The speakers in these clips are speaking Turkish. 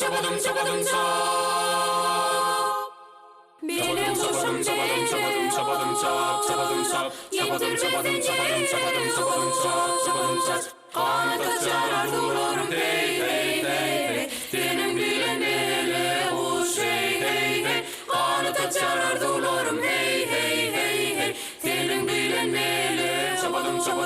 çabadım çap. Benim hoşum değil. Yetirmezin kanı kaçar arzularım hey hey hey. Senin bilemeli o şey hey hey. Kanı kaçar arzularım hey hey hey hey. Senin bilemeli. Çabadım çap.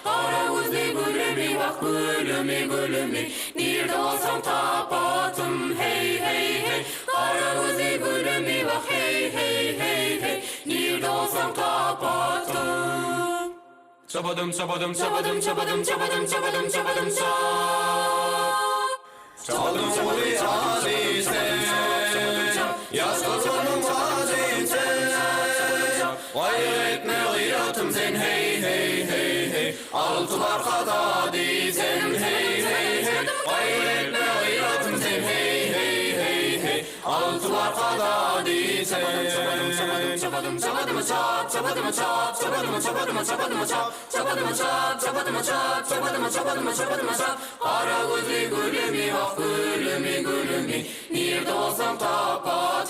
Ara uzli gülümü bak gülümü. Nerede olsam tapatım hey hey hey. Ara uzli gülümü bak hey hey hey hey. Nerede olsam tapatım. Çabadım çap. Çaldım uli hadise, yaş kazanım hadise. Gayrı etme gıyratım sen hey hey hey hey. Altılar kada dizem hey hey hey. Gayrı etme gıyratım sen hey hey hey hey. Altılar kada dizem. Çabadım çap. Ara gözlü gülümü bak gülümü. Nerede olsam tapar.